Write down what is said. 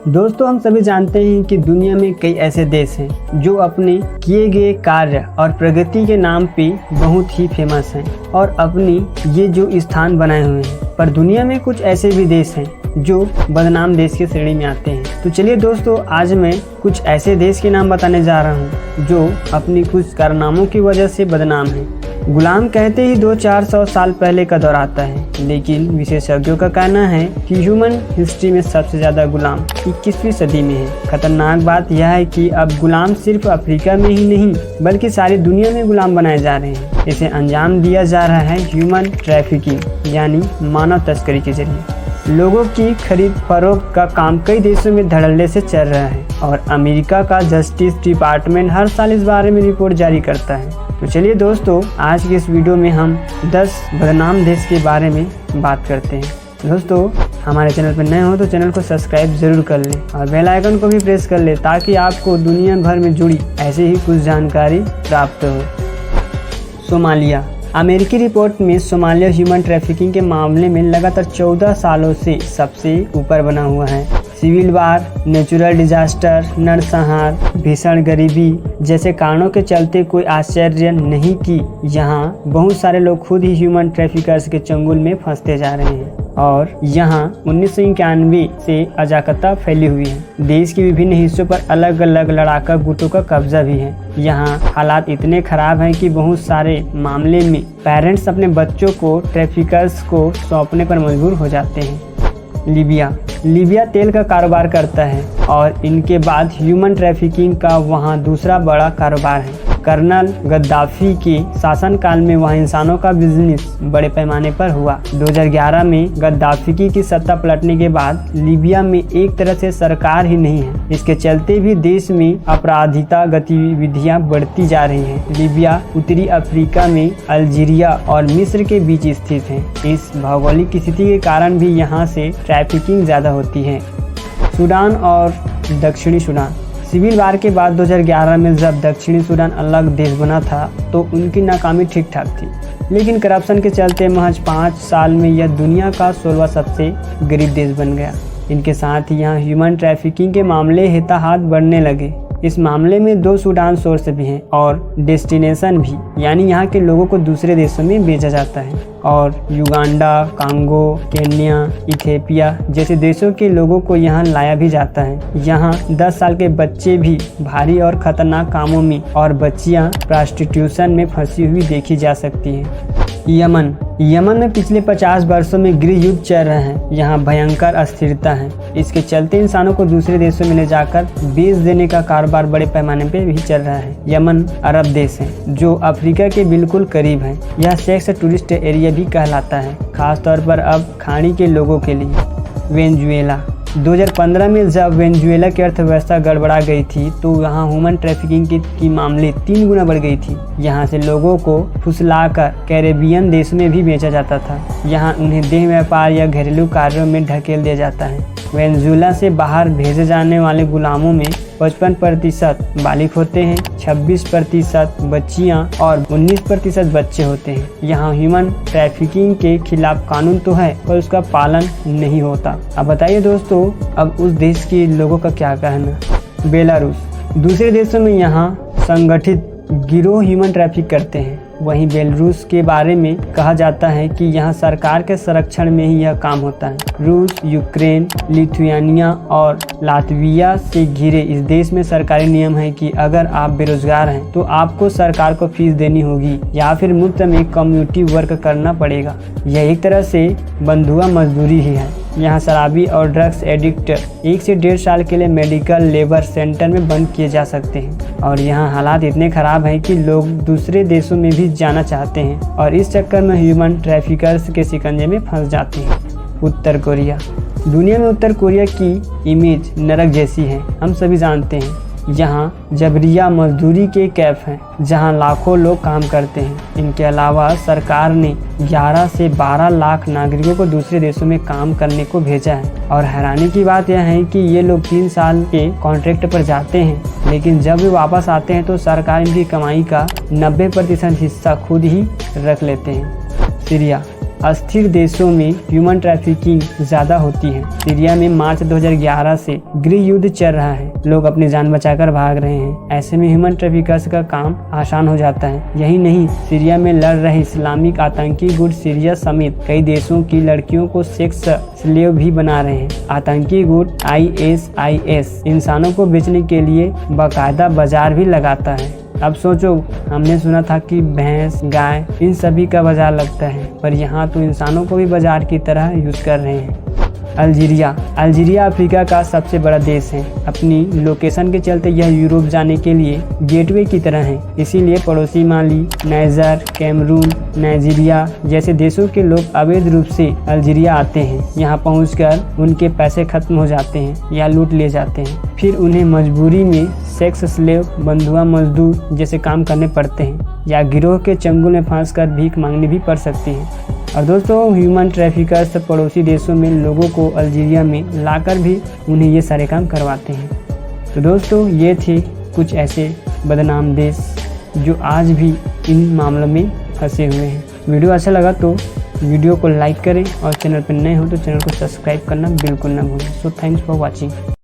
दोस्तों, हम सभी जानते हैं कि दुनिया में कई ऐसे देश हैं जो अपने किए गए कार्य और प्रगति के नाम पे बहुत ही फेमस हैं और अपनी ये जो स्थान बनाए हुए हैं। पर दुनिया में कुछ ऐसे भी देश हैं जो बदनाम देश की श्रेणी में आते हैं। तो चलिए दोस्तों, आज मैं कुछ ऐसे देश के नाम बताने जा रहा हूँ जो अपनी कुछ कारनामों की वजह से बदनाम हैं। गुलाम कहते ही 200-400 साल पहले का दौर आता है, लेकिन विशेषज्ञों का कहना है कि ह्यूमन हिस्ट्री में सबसे ज़्यादा गुलाम 21वीं सदी में है। खतरनाक बात यह है कि अब गुलाम सिर्फ अफ्रीका में ही नहीं बल्कि सारी दुनिया में गुलाम बनाए जा रहे हैं। इसे अंजाम दिया जा रहा है ह्यूमन ट्रैफिकिंग यानी मानव तस्करी के जरिए। लोगों की खरीद फरोख्त का काम कई देशों में धड़ल्ले से चल रहा है और अमेरिका का जस्टिस डिपार्टमेंट हर साल इस बारे में रिपोर्ट जारी करता है। तो चलिए दोस्तों, आज की इस वीडियो में हम 10 बदनाम देश के बारे में बात करते हैं। दोस्तों, हमारे चैनल पर नए हो तो चैनल को सब्सक्राइब जरूर कर लें और बेल आइकन को भी प्रेस कर लें ताकि आपको दुनिया भर में जुड़ी ऐसे ही कुछ जानकारी प्राप्त हो। सोमालिया। अमेरिकी रिपोर्ट में सोमालिया ह्यूमन ट्रैफिकिंग के मामले में लगातार 14 सालों से सबसे ऊपर बना हुआ है। सिविल वार, नेचुरल डिजास्टर, नरसंहार, भीषण गरीबी जैसे कारणों के चलते कोई आश्चर्य नहीं कि यहाँ बहुत सारे लोग खुद ही ह्यूमन ट्रैफिकर्स के चंगुल में फंसते जा रहे हैं और यहाँ 1991 से अराजकता फैली हुई है। देश के विभिन्न हिस्सों पर अलग अलग लड़ाका गुटों का कब्जा भी है। यहाँ हालात इतने खराब हैं कि बहुत सारे मामले में पेरेंट्स अपने बच्चों को ट्रैफिकर्स को सौंपने पर मजबूर हो जाते हैं। लीबिया तेल का कारोबार करता है और इनके बाद ह्यूमन ट्रैफिकिंग का वहाँ दूसरा बड़ा कारोबार है। कर्नल गद्दाफी के शासनकाल में वहाँ इंसानों का बिजनेस बड़े पैमाने पर हुआ। 2011 में गद्दाफी की सत्ता पलटने के बाद लीबिया में एक तरह से सरकार ही नहीं है। इसके चलते भी देश में आपराधिकता गतिविधियां बढ़ती जा रही हैं। लीबिया उत्तरी अफ्रीका में अल्जीरिया और मिस्र के बीच स्थित है। इस भौगोलिक स्थिति के कारण भी यहाँ से ट्रैफिकिंग ज़्यादा होती है। सूडान और दक्षिणी सूडान। सिविल वार के बाद 2011 में जब दक्षिणी सूडान अलग देश बना था तो उनकी नाकामी ठीक ठाक थी, लेकिन करप्शन के चलते महज 5 साल में यह दुनिया का 16वां सबसे गरीब देश बन गया। इनके साथ ही यहाँ ह्यूमन ट्रैफिकिंग के मामले हिताहाथ बढ़ने लगे। इस मामले में 2 सूडान सोर्स भी हैं और डेस्टिनेशन भी, यानी यहाँ के लोगों को दूसरे देशों में भेजा जाता है और युगांडा, कांगो, केन्या, इथियोपिया जैसे देशों के लोगों को यहाँ लाया भी जाता है। यहाँ 10 साल के बच्चे भी भारी और खतरनाक कामों में और बच्चियाँ प्रोस्टिट्यूशन में फंसी हुई देखी जा सकती हैं। यमन में पिछले 50 वर्षों में गृह युद्ध चल रहा है। यहाँ भयंकर अस्थिरता है। इसके चलते इंसानों को दूसरे देशों में ले जाकर बेच देने का कारोबार बड़े पैमाने पे भी चल रहा है। यमन अरब देश है जो अफ्रीका के बिल्कुल करीब है। यह सेक्स टूरिस्ट एरिया भी कहलाता है, खासतौर पर अब खाड़ी के लोगों के लिए। वेनेजुएला। 2015 में जब वेनेजुएला की अर्थव्यवस्था गड़बड़ा गई थी तो यहाँ ह्यूमन ट्रैफिकिंग की मामले 3 गुना बढ़ गई थी। यहाँ से लोगों को फुसलाकर कैरेबियन देशों में भी बेचा जाता था। यहाँ उन्हें देह व्यापार या घरेलू कार्यों में ढकेल दिया जाता है। वेनेजुएला से बाहर भेजे जाने वाले गुलामों में 55% बालिग होते हैं, 26% बच्चियां और 19% बच्चे होते हैं। यहाँ ह्यूमन ट्रैफिकिंग के खिलाफ कानून तो है पर उसका पालन नहीं होता। अब बताइए दोस्तों, अब उस देश के लोगों का क्या कहना। बेलारूस। दूसरे देशों में यहाँ संगठित गिरोह ह्यूमन ट्रैफिक करते हैं। वहीं बेलारूस के बारे में कहा जाता है कि यहाँ सरकार के संरक्षण में ही यह काम होता है। रूस, यूक्रेन, लिथुआनिया और लातविया से घिरे इस देश में सरकारी नियम है कि अगर आप बेरोजगार हैं तो आपको सरकार को फीस देनी होगी या फिर मुफ्त में कम्युनिटी वर्क करना पड़ेगा। यह एक तरह से बंधुआ मजदूरी ही है। यहाँ शराबी और ड्रग्स एडिक्ट 1 से 1.5 साल के लिए मेडिकल लेबर सेंटर में बंद किए जा सकते हैं और यहाँ हालात इतने खराब हैं कि लोग दूसरे देशों में भी जाना चाहते हैं और इस चक्कर में ह्यूमन ट्रैफिकर्स के शिकंजे में फंस जाते हैं। उत्तर कोरिया। दुनिया में उत्तर कोरिया की इमेज नरक जैसी है, हम सभी जानते हैं। यहाँ जबरिया मजदूरी के कैंप हैं जहाँ लाखों लोग काम करते हैं। इनके अलावा सरकार ने 11 से 12 लाख नागरिकों को दूसरे देशों में काम करने को भेजा है। और हैरानी की बात यह है कि ये लोग 3 साल के कॉन्ट्रैक्ट पर जाते हैं, लेकिन जब वे वापस आते हैं तो सरकार इनकी कमाई का 90% हिस्सा खुद ही रख लेते हैं। सीरिया, अस्थिर देशों में ह्यूमन ट्रैफिकिंग ज़्यादा होती है। सीरिया में मार्च 2011 से गृह युद्ध चल रहा है। लोग अपनी जान बचाकर भाग रहे हैं। ऐसे में ह्यूमन ट्रैफिकर्स का काम आसान हो जाता है। यही नहीं, सीरिया में लड़ रहे इस्लामिक आतंकी गुट सीरिया समेत कई देशों की लड़कियों को सेक्स स्लेव भी बना रहे हैं। आतंकी गुट ISIS इंसानों को बेचने के लिए बाकायदा बाजार भी लगाता है। अब सोचो, हमने सुना था कि भैंस, गाय इन सभी का बाजार लगता है, पर यहाँ तो इंसानों को भी बाजार की तरह यूज कर रहे हैं। अल्जीरिया अफ्रीका का सबसे बड़ा देश है। अपनी लोकेशन के चलते यह यूरोप जाने के लिए गेटवे की तरह है। इसीलिए पड़ोसी माली, नाइजर, कैमरून, नाइजीरिया जैसे देशों के लोग अवैध रूप से अल्जीरिया आते हैं। यहाँ पहुंचकर उनके पैसे खत्म हो जाते हैं या लूट लिए जाते हैं। फिर उन्हें मजबूरी में सेक्स स्लेव, बंधुआ मजदूर जैसे काम करने पड़ते हैं, या गिरोह के चंगुल में फंसकर भीख मांगनी भी पड़ सकती है। और दोस्तों, ह्यूमन ट्रैफिकर्स पड़ोसी देशों में लोगों को अल्जीरिया में लाकर भी उन्हें ये सारे काम करवाते हैं। तो दोस्तों, ये थे कुछ ऐसे बदनाम देश जो आज भी इन मामलों में फंसे हुए हैं। वीडियो अच्छा लगा तो वीडियो को लाइक करें और चैनल पर नए हो तो चैनल को सब्सक्राइब करना बिल्कुल ना भूलें। So thanks for watching.